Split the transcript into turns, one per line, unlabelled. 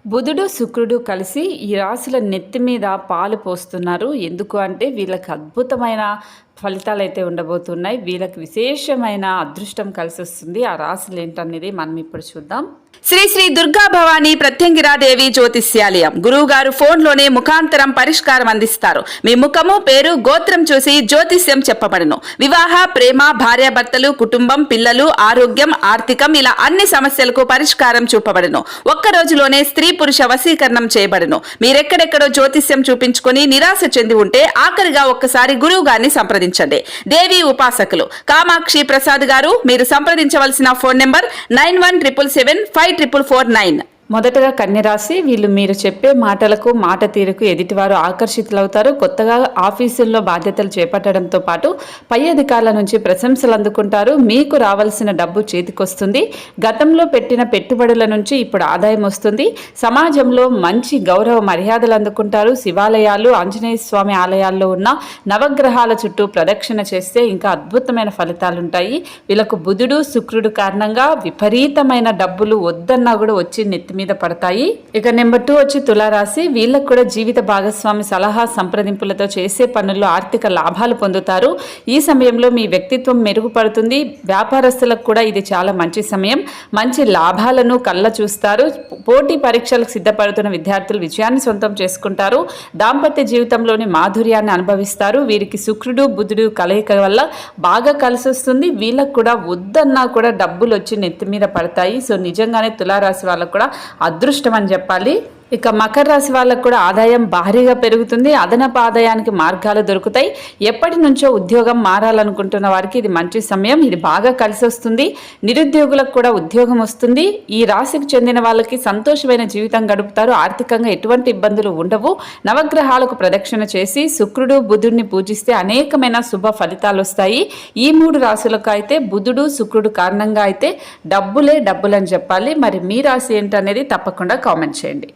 బుధుడు శుక్రుడు కలిసి ఈ రాశుల నెత్తి మీద పాలు పోస్తున్నారు. ఎందుకు అంటే వీళ్ళకి అద్భుతమైన ఫలితాలు అయితే ఉండబోతున్నాయి. వీళ్ళకి విశేషమైన అదృష్టం కలిసి వస్తుంది. ఆ రాశులు ఏంటనేది మనం ఇప్పుడు చూద్దాం.
శ్రీ శ్రీ దుర్గా భవానీ ప్రత్యంగిరాదేవి జ్యోతిష్యాలయం గురువు గారు ఫోన్లోనే ముఖాంతరం పరిష్కారం అందిస్తారు. మీ ముఖము, పేరు, గోత్రం చూసి జ్యోతిష్యం చెప్పబడును. వివాహ, ప్రేమ, భార్యాభర్తలు, కుటుంబం, పిల్లలు, ఆరోగ్యం, ఆర్థికం ఇలా అన్ని సమస్యలకు పరిష్కారం చూపబడును. ఒక్క రోజులోనే స్త్రీ పురుష వశీకరణం చేయబడును. మీరెక్కడెక్కడో జ్యోతిష్యం చూపించుకొని నిరాశ చెంది ఉంటే ఆఖరిగా ఒక్కసారి గురువు గారిని సంప్రదించండి. దేవి ఉపాసకులు కామాక్షి ప్రసాద్ గారు. మీరు సంప్రదించవలసిన ఫోన్ నెంబర్ 9177754449.
మొదటగా కన్యరాశి. వీళ్ళు మీరు చెప్పే మాటలకు, మాట తీరుకు ఎదుటివారు ఆకర్షితులవుతారు. కొత్తగా ఆఫీసుల్లో బాధ్యతలు చేపట్టడంతో పాటు పై అధికారుల నుంచి ప్రశంసలు అందుకుంటారు. మీకు రావాల్సిన డబ్బు చేతికొస్తుంది. గతంలో పెట్టిన పెట్టుబడుల నుంచి ఇప్పుడు ఆదాయం వస్తుంది. సమాజంలో మంచి గౌరవ మర్యాదలు అందుకుంటారు. శివాలయాలు, ఆంజనేయ స్వామి ఆలయాల్లో ఉన్న నవగ్రహాల చుట్టూ ప్రదక్షిణ చేస్తే ఇంకా అద్భుతమైన ఫలితాలుంటాయి. వీళ్ళకు బుధుడు శుక్రుడు కారణంగా విపరీతమైన డబ్బులు వద్దన్నా కూడా వచ్చి నెత్తి మీద పడతాయి. ఇక నెంబర్ 2 వచ్చి తులారాశి. వీళ్ళకు కూడా జీవిత భాగస్వామి సలహా సంప్రదింపులతో చేసే పనుల్లో ఆర్థిక లాభాలు పొందుతారు. ఈ సమయంలో మీ వ్యక్తిత్వం మెరుగుపడుతుంది. వ్యాపారస్తులకు కూడా ఇది చాలా మంచి సమయం. మంచి లాభాలను కళ్ళ చూస్తారు. పోటీ పరీక్షలకు సిద్ధపడుతున్న విద్యార్థులు విజయాన్ని సొంతం చేసుకుంటారు. దాంపత్య జీవితంలోని మాధుర్యాన్ని అనుభవిస్తారు. వీరికి శుక్రుడు బుధుడు కలయిక వల్ల బాగా కలిసి వస్తుంది. వీళ్ళకు కూడా వద్దన్నా కూడా డబ్బులు వచ్చి నెత్తి మీద పడతాయి. సో నిజంగానే తులారాశి వాళ్ళకు కూడా అదృష్టం అని చెప్పాలి. ఇక మకర రాశి వాళ్ళకు కూడా ఆదాయం భారీగా పెరుగుతుంది. అదనపు ఆదాయానికి మార్గాలు దొరుకుతాయి. ఎప్పటి నుంచో ఉద్యోగం మారాలనుకుంటున్న వారికి ఇది మంచి సమయం. ఇది బాగా కలిసి వస్తుంది. నిరుద్యోగులకు కూడా ఉద్యోగం వస్తుంది. ఈ రాశికి చెందిన వాళ్ళకి సంతోషమైన జీవితం గడుపుతారు. ఆర్థికంగా ఎటువంటి ఇబ్బందులు ఉండవు. నవగ్రహాలకు ప్రదక్షిణ చేసి శుక్రుడు బుధుడిని పూజిస్తే అనేకమైన శుభ ఫలితాలు వస్తాయి. ఈ 3 రాశులకు అయితే బుధుడు శుక్రుడు కారణంగా అయితే డబ్బులే డబ్బులని చెప్పాలి. మరి మీ రాశి ఏంటనేది తప్పకుండా కామెంట్ చేయండి.